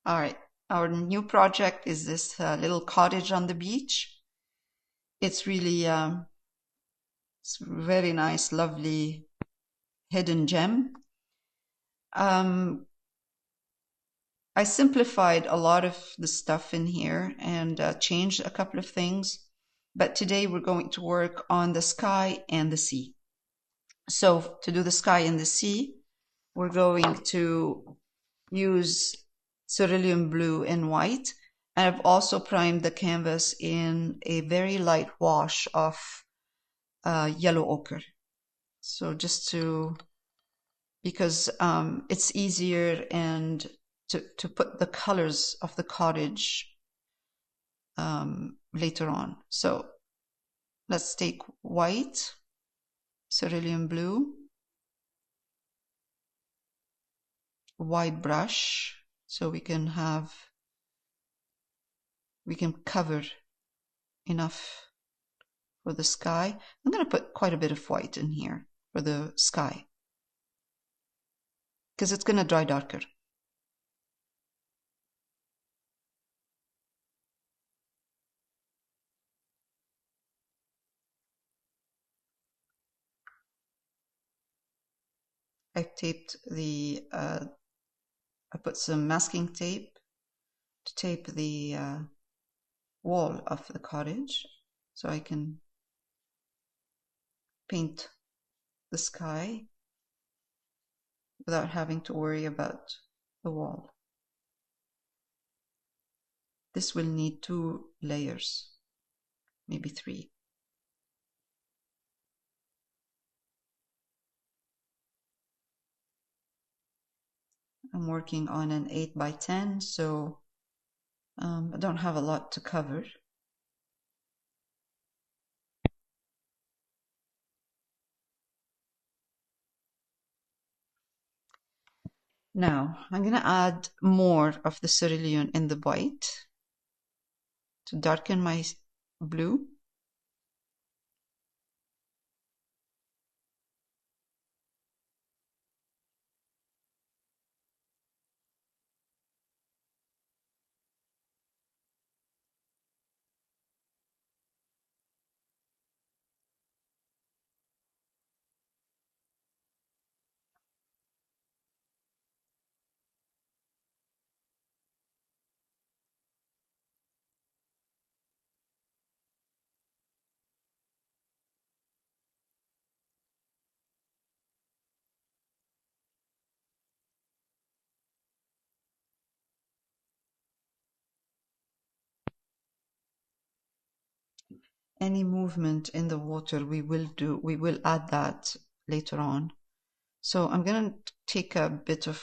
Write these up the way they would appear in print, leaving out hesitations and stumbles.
All right, our new project is this little cottage on the beach. It's really it's very nice, lovely hidden gem. I simplified a lot of the stuff in here and changed a couple of things, but today we're going to work on the sky and the sea. So to do the sky and the sea, we're going to use cerulean blue and white. And I've also primed the canvas in a very light wash of yellow ochre. So just to, because it's easier and to put the colors of the cottage later on. So let's take white, cerulean blue, wide brush, so we can cover enough for the sky. I'm going to put quite a bit of white in here for the sky because it's going to dry darker. I taped I put some masking tape to tape the wall of the cottage so I can paint the sky without having to worry about the wall. This will need 2 layers, maybe 3. I'm working on an 8 by 10, so I don't have a lot to cover. Now, I'm going to add more of the cerulean in the white to darken my blue. Any movement in the water we will add that later on. So I'm going to take a bit of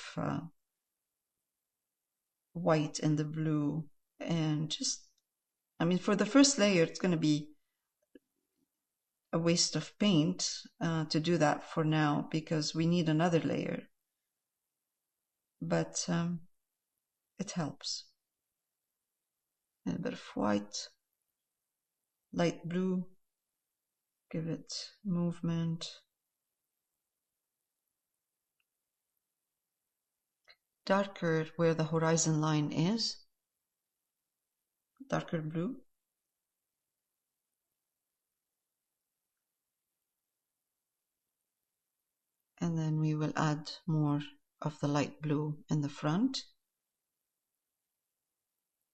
white and the blue and just, I mean, for the first layer it's going to be a waste of paint to do that for now because we need another layer, but it helps. And a bit of white, light blue, give it movement. Darker where the horizon line is, darker blue. And then we will add more of the light blue in the front.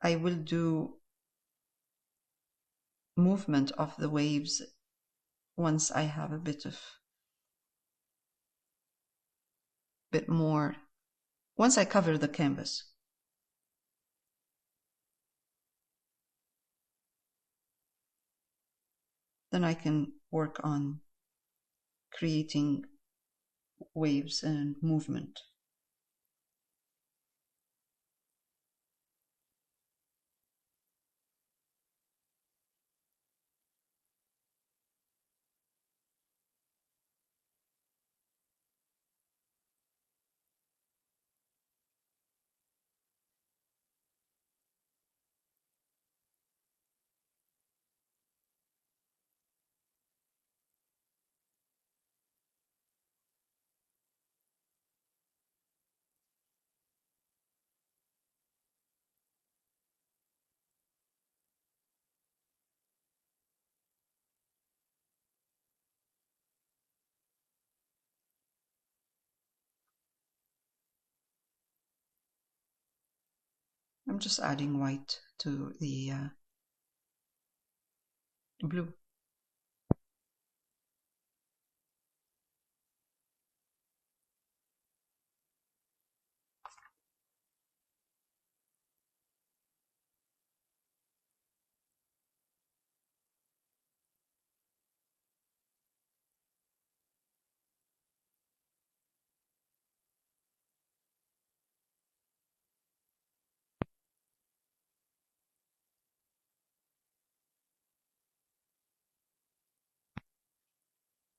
I will do movement of the waves once I have a bit more, once I cover the canvas. Then I can work on creating waves and movement. I'm just adding white to the blue.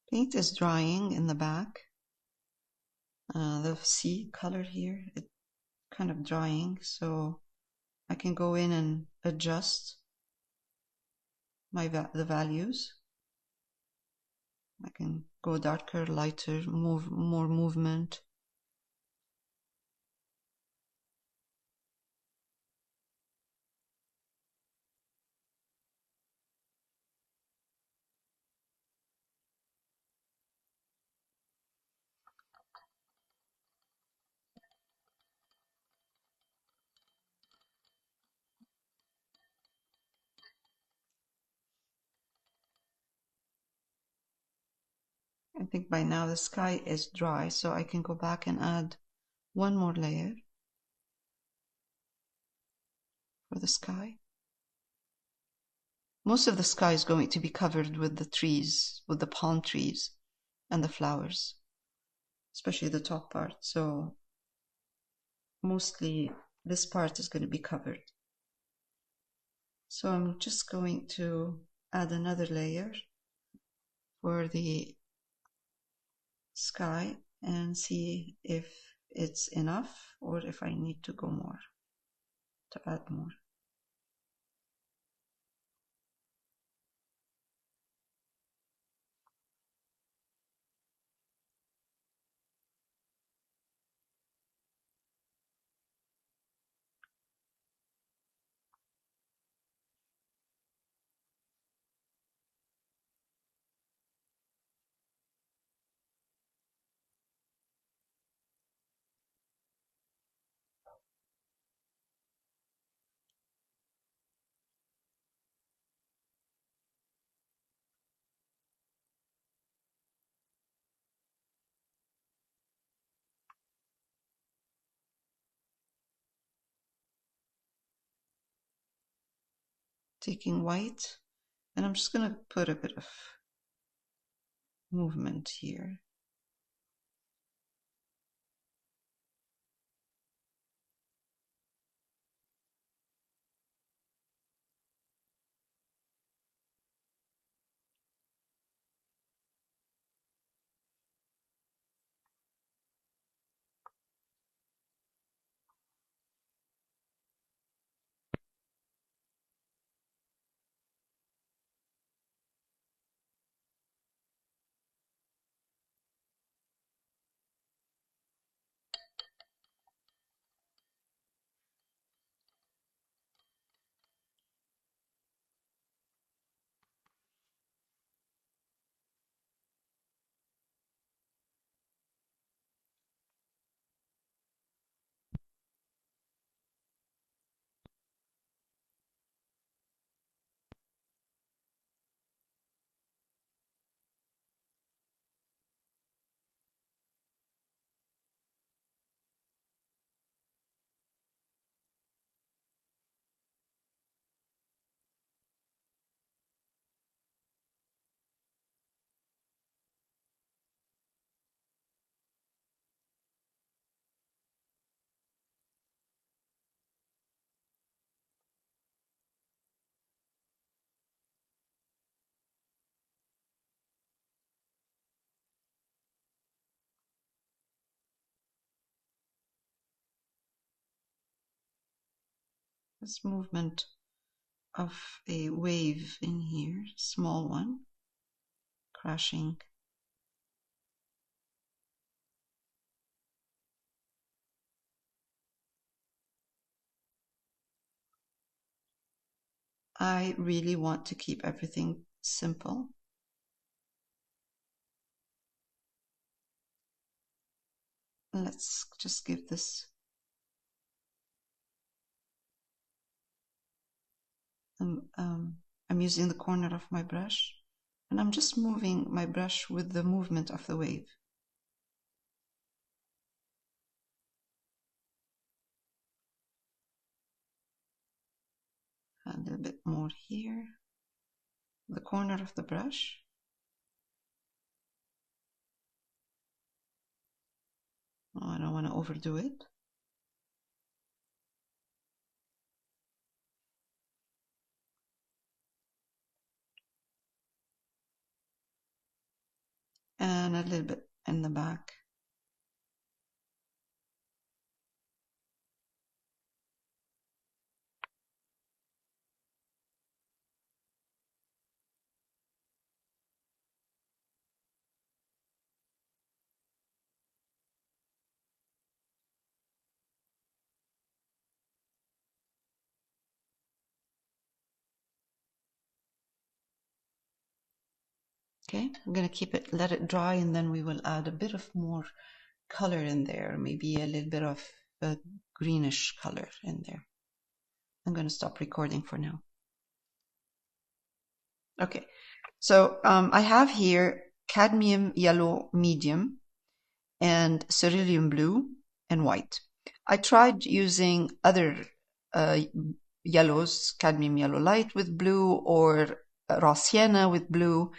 Paint is drying in the back. The sea color here, it's kind of drying, so I can go in and adjust the values. I can go darker, lighter, more movement. I think by now the sky is dry, so I can go back and add one more layer for the sky. Most of the sky is going to be covered with the trees, with the palm trees and the flowers, especially the top part. So mostly this part is going to be covered. So I'm just going to add another layer for the sky and see if it's enough or if I need to go more, to add more. Taking white, and I'm just going to put a bit of movement here. This movement of a wave in here, small one, crashing. I really want to keep everything simple. Let's just give this I'm using the corner of my brush, and I'm just moving my brush with the movement of the wave. A little bit more here, the corner of the brush. Oh, I don't want to overdo it. And a little bit in the back. Okay, I'm going to keep it, let it dry, and then we will add a bit of more color in there, maybe a little bit of a greenish color in there. I'm going to stop recording for now. Okay, so I have here cadmium yellow medium and cerulean blue and white. I tried using other yellows, cadmium yellow light with blue, or raw sienna with blue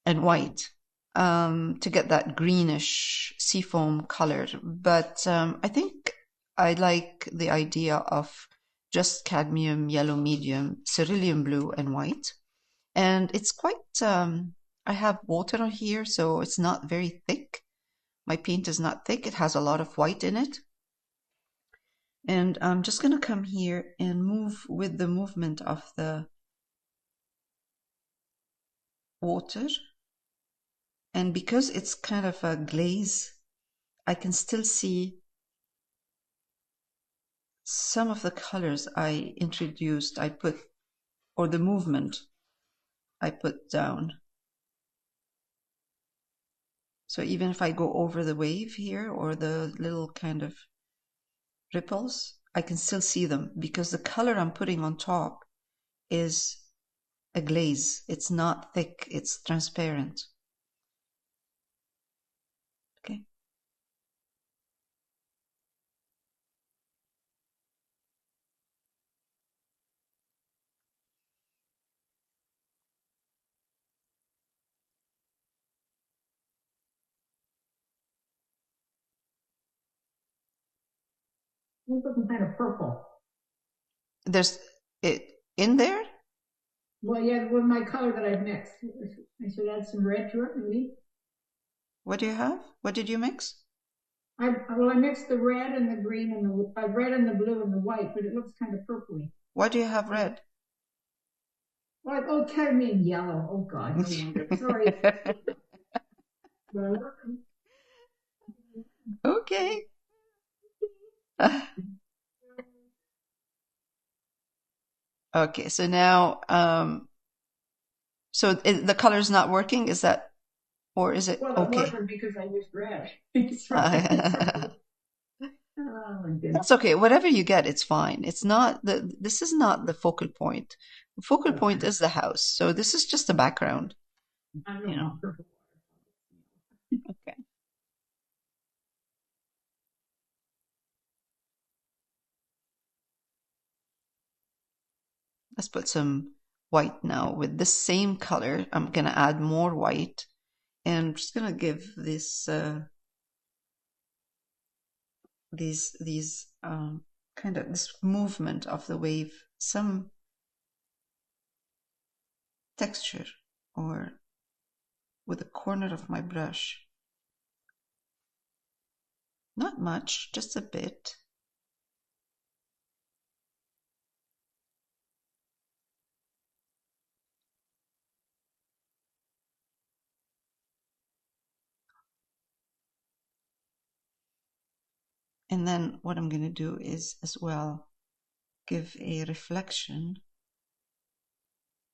and white, to get that greenish seafoam color. But I think I like the idea of just cadmium yellow medium, cerulean blue and white. And it's quite, I have water on here, so it's not very thick. My paint is not thick. It has a lot of white in it. And I'm just going to come here and move with the movement of the water. And because it's kind of a glaze, I can still see some of the colors I introduced, or the movement I put down. So even if I go over the wave here, or the little kind of ripples, I can still see them because the color I'm putting on top is a glaze. It's not thick, it's transparent. Okay. It's looking kind of purple. There's it in there? Well, yeah, with my color that I've mixed. I should add some red to it, maybe. What do you have? What did you mix? I mixed the red and the green and the red and the blue and the white, but it looks kind of purpley. Why do you have red? Well, oh, cadmium yellow. Oh God, no wonder. Sorry. Okay. Okay, so now, so the color's not working, is that, or is it Well, okay? it wasn't because I used red. Oh my goodness. That's okay. Whatever you get, it's fine. It's not this is not the focal point. The focal point is the house. So this is just the background. I don't know. Okay. Let's put some white now with this same color. I'm going to add more white, and I'm just going to give this these kind of this movement of the wave some texture, or with the corner of my brush. Not much, just a bit. And then what I'm going to do is as well give a reflection,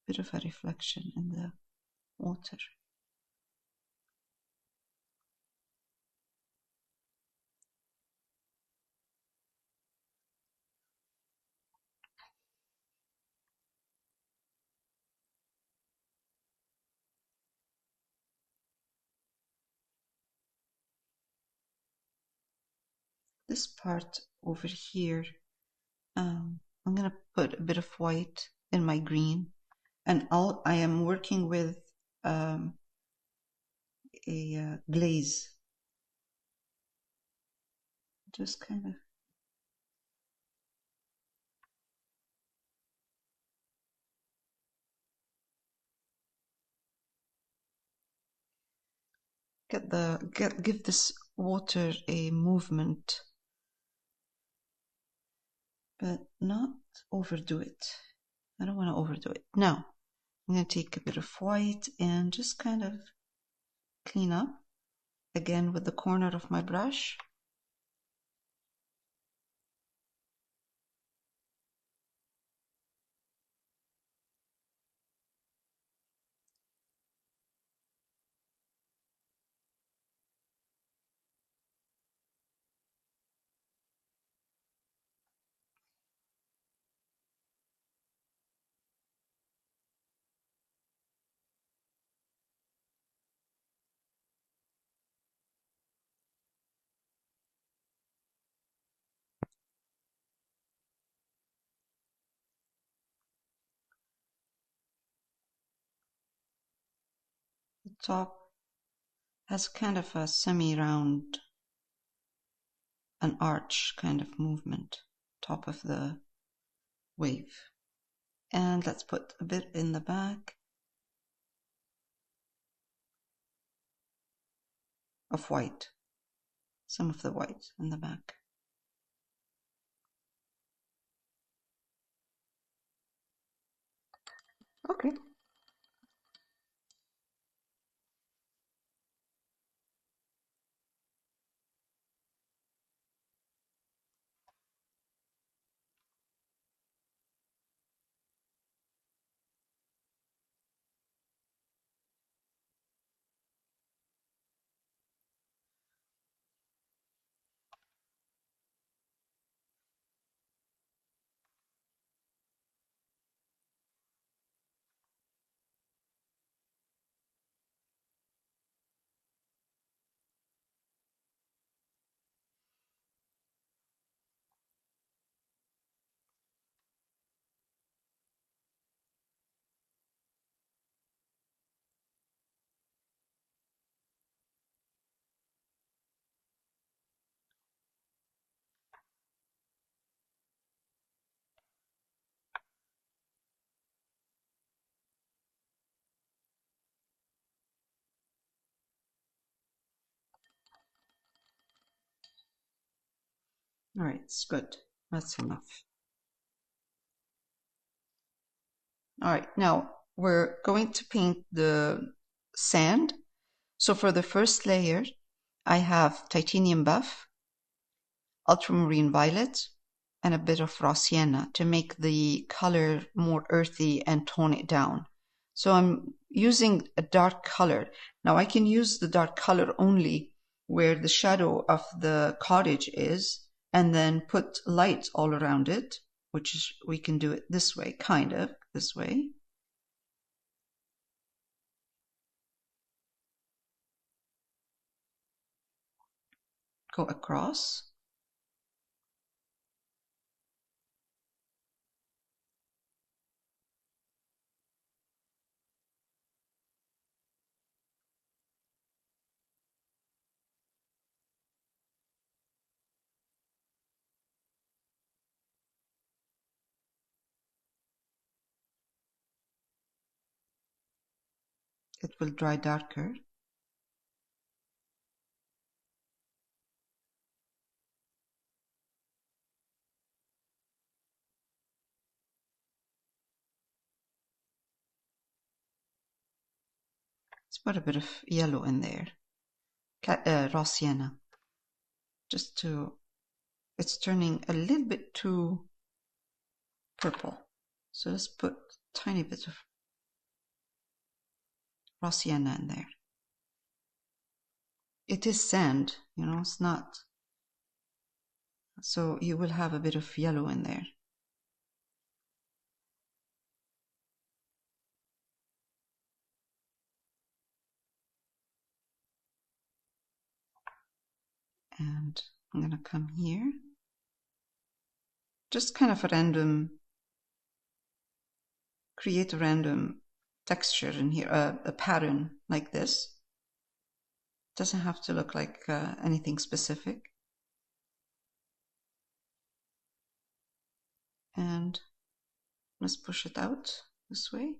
bit of a reflection in the water. this part over here, I'm gonna put a bit of white in my green, and I am working with a glaze, just kind of give this water a movement, but not overdo it. I don't want to overdo it. Now I'm going to take a bit of white and just kind of clean up again with the corner of my brush. The top has kind of a semi-round, an arch kind of movement, top of the wave. And let's put a bit in the back of white, some of the white in the back. Okay. All right, it's good. That's enough. All right, now we're going to paint the sand. So for the first layer, I have titanium buff, ultramarine violet, and a bit of raw sienna to make the color more earthy and tone it down. So I'm using a dark color. Now I can use the dark color only where the shadow of the cottage is, and then put light all around it, which is, we can do it this way, kind of this way. Go across. It will dry darker. Let's put a bit of yellow in there. Raw sienna. Just to, it's turning a little bit too purple. So let's put a tiny bit of raw sienna in there. It is sand, you know, it's not. So you will have a bit of yellow in there. And I'm going to come here. Just kind of a random, create a random texture in here, a pattern like this. Doesn't have to look like anything specific. And let's push it out this way.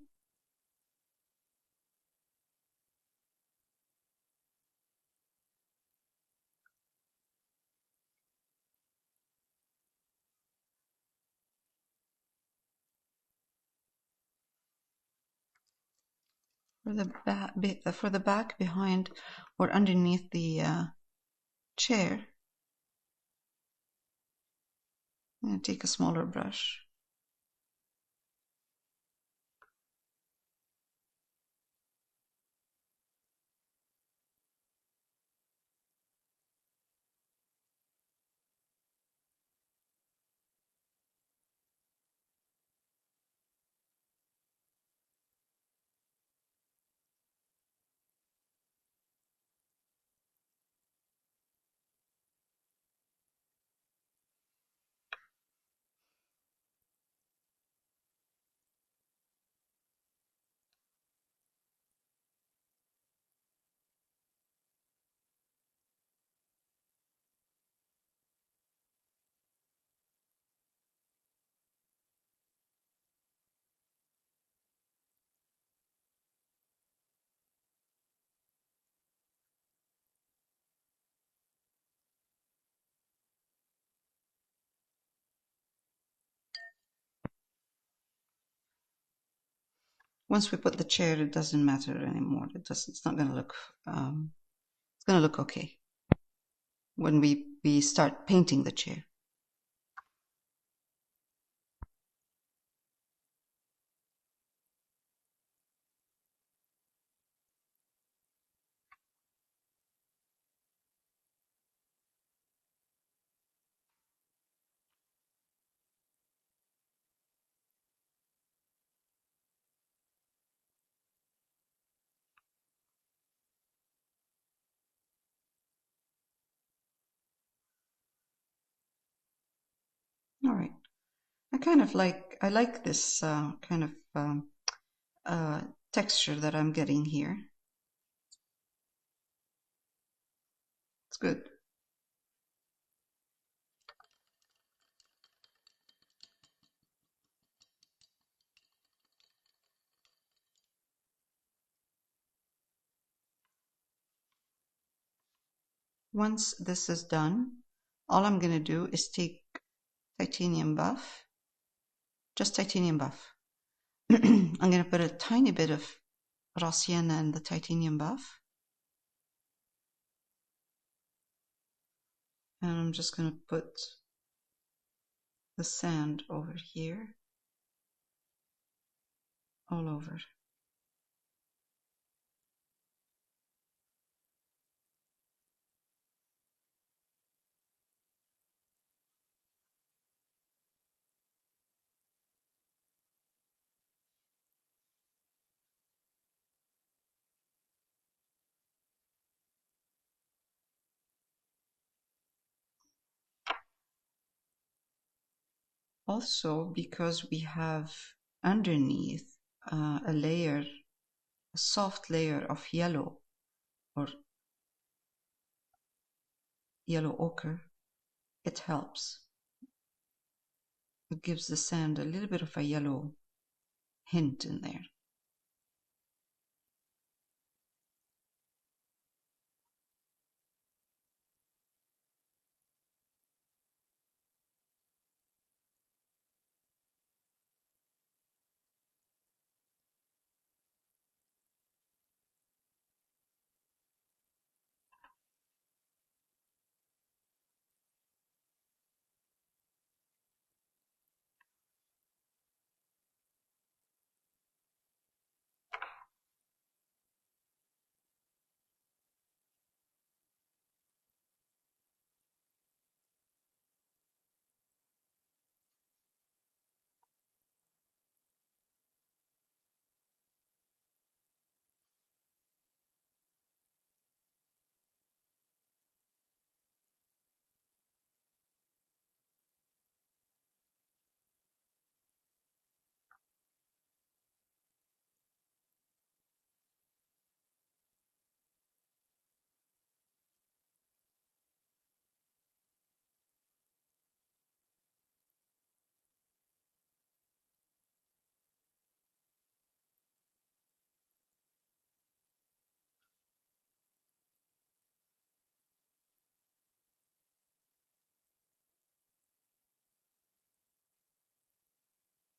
For the back behind or underneath the chair, I'm going to take a smaller brush. Once we put the chair, it doesn't matter anymore. It's not going to look. It's going to look okay when we start painting the chair. All right. I like this kind of texture that I'm getting here. It's good. Once this is done, all I'm going to do is take titanium buff, just titanium buff. I'm going to put a tiny bit of raw sienna in the titanium buff. And I'm just going to put the sand over here, all over. Also, because we have underneath a soft layer of yellow or yellow ochre, it helps. It gives the sand a little bit of a yellow hint in there.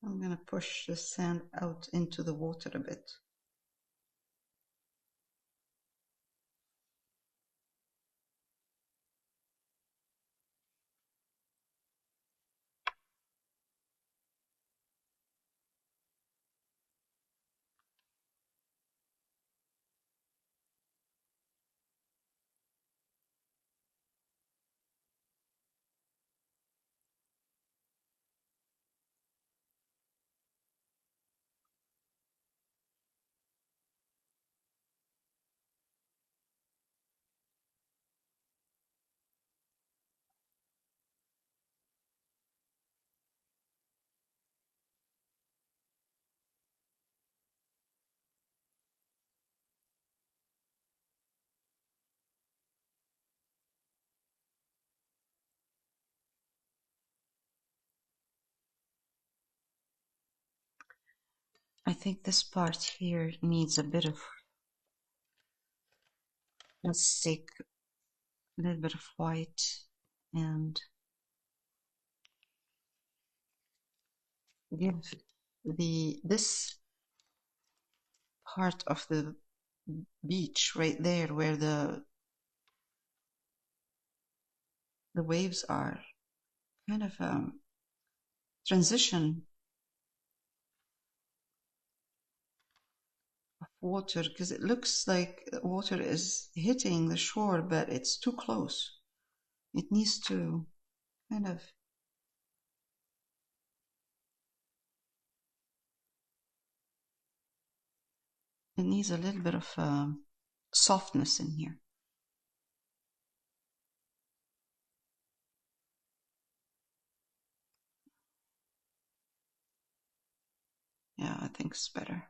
I'm going to push the sand out into the water a bit. I think this part here needs a bit of, let's take a little bit of white and give this part of the beach right there where the waves are, kind of transition of water, because it looks like water is hitting the shore, but it's too close. It needs to kind of, it needs a little bit of softness in here. Yeah, I think it's better.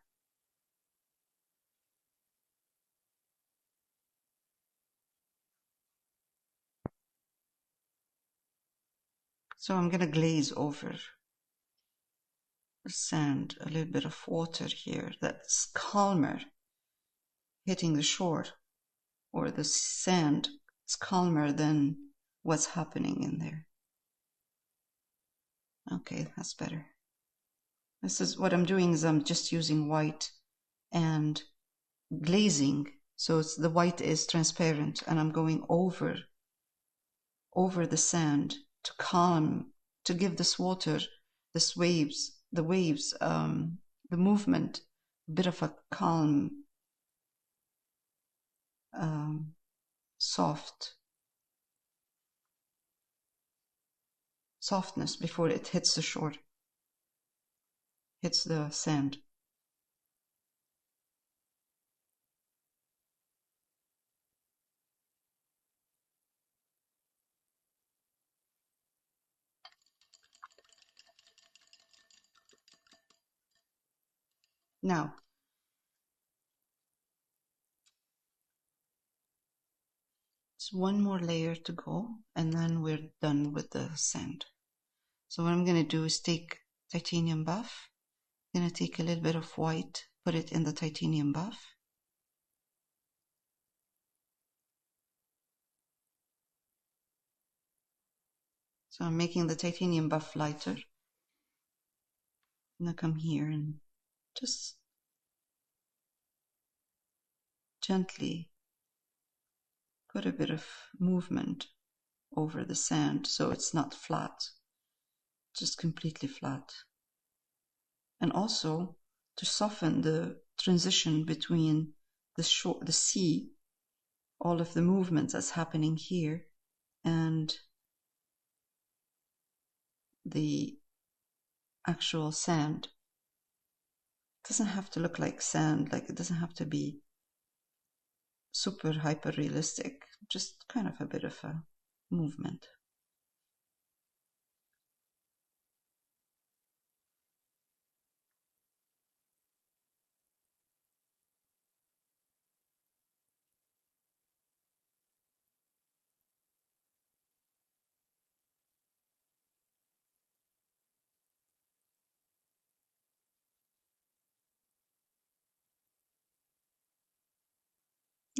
So I'm going to glaze over the sand, a little bit of water here that's calmer hitting the shore, or the sand is calmer than what's happening in there. Okay, that's better. This is what I'm doing, is I'm just using white and glazing, so the white is transparent, and I'm going over the sand to calm, to give this water, the waves, the movement, a bit of a calm, softness before it hits the shore, hits the sand. Now, it's one more layer to go, and then we're done with the sand. So what I'm going to do is take titanium buff. I'm going to take a little bit of white, put it in the titanium buff. So I'm making the titanium buff lighter. I'm going to come here and just gently put a bit of movement over the sand so it's not flat, just completely flat. And also to soften the transition between the shore, the sea, all of the movements that's happening here, and the actual sand. It doesn't have to look like sand, like it doesn't have to be super hyper realistic, just kind of a bit of a movement.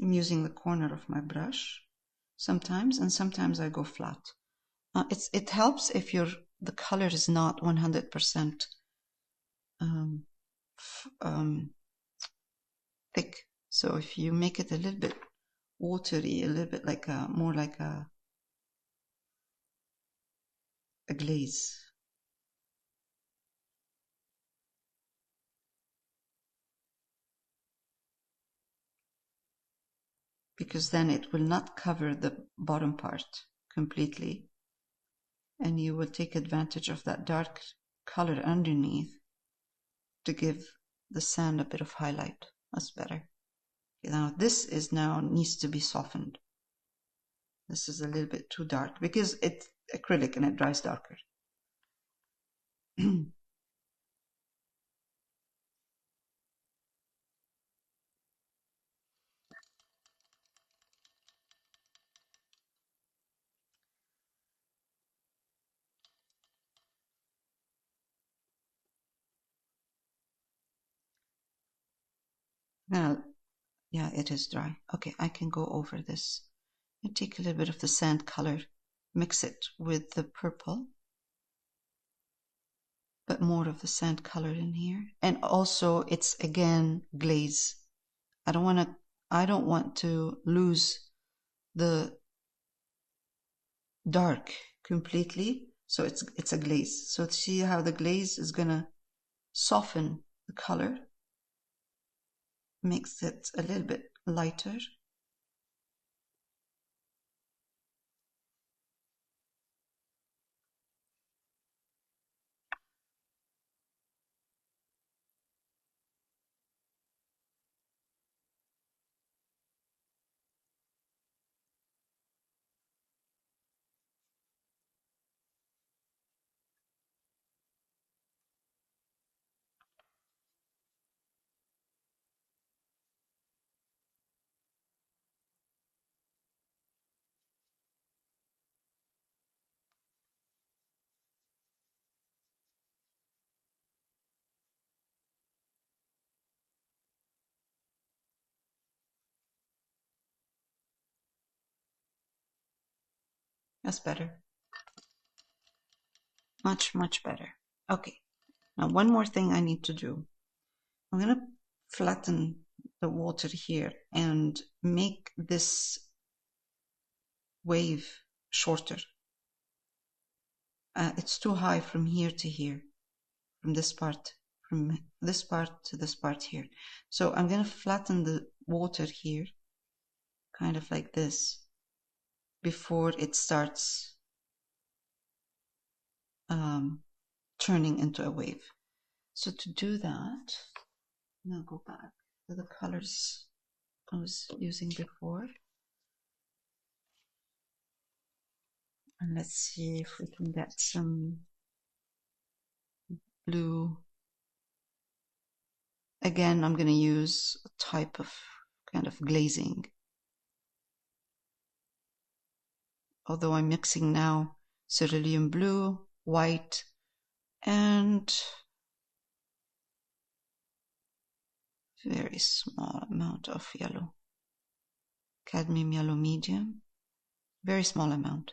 I'm using the corner of my brush sometimes, and sometimes I go flat. It helps if the color is not 100% um, thick. So if you make it a little bit watery, a little bit like more like a glaze. Because then it will not cover the bottom part completely, and you will take advantage of that dark color underneath to give the sand a bit of highlight. That's better. Okay, now this is now needs to be softened. This is a little bit too dark because it's acrylic and it dries darker. Now, yeah, it is dry. Okay, I can go over this and take a little bit of the sand color, mix it with the purple, but more of the sand color in here. And also it's again glaze. I don't want to lose the dark completely. So it's a glaze. So see how the glaze is gonna soften the color, makes it a little bit lighter. That's better. Much, much better. Okay. Now one more thing I need to do. I'm going to flatten the water here and make this wave shorter. It's too high from here to here, from this part to this part here. So I'm going to flatten the water here, kind of like this, before it starts turning into a wave. So to do that, I'll go back to the colors I was using before. And let's see if we can get some blue. Again, I'm going to use a type of kind of glazing. Although I'm mixing now cerulean blue, white, and very small amount of yellow. Cadmium yellow medium, very small amount.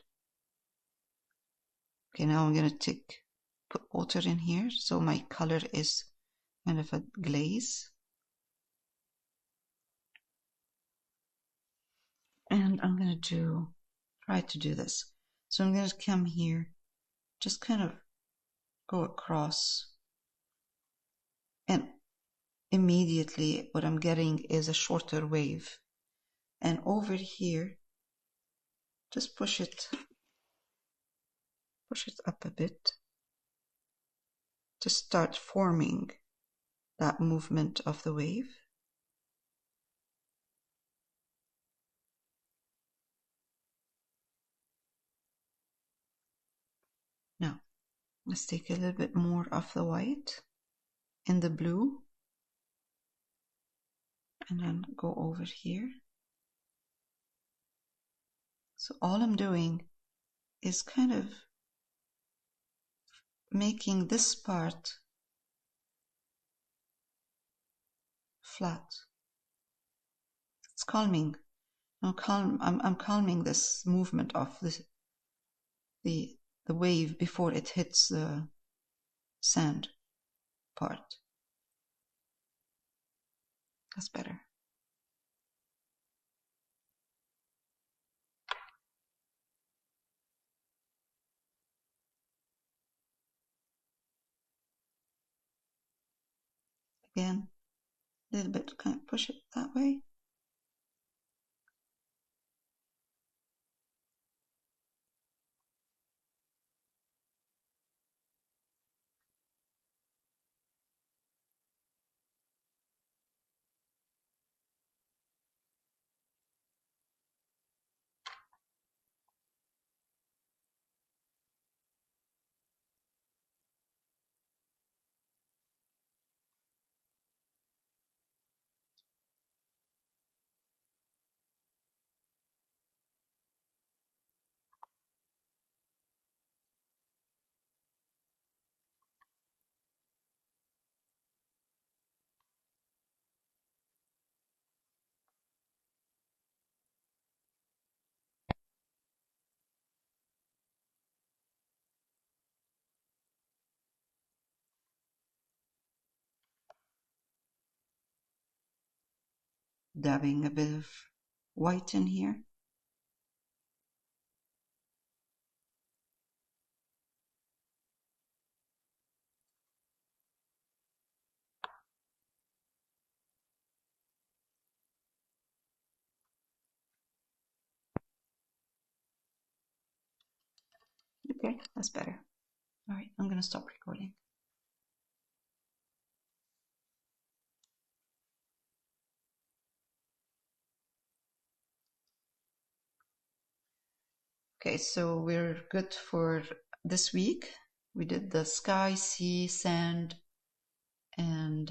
Okay, now I'm going to put water in here, so my color is kind of a glaze. And I'm going to try to do this. So I'm going to come here, just kind of go across, and immediately what I'm getting is a shorter wave. And over here, just push it up a bit to start forming that movement of the wave. Now, let's take a little bit more of the white in the blue, and then go over here. So all I'm doing is kind of making this part flat. It's calming. I'm calming this movement of the wave before it hits the sand. part. That's better. Again, a little bit, kind of push it that way. Dabbing a bit of white in here. Okay, that's better. All right, I'm going to stop recording. Okay, so we're good for this week. We did the sky, sea, sand, and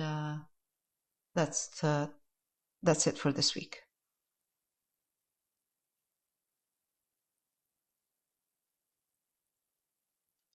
that's it for this week.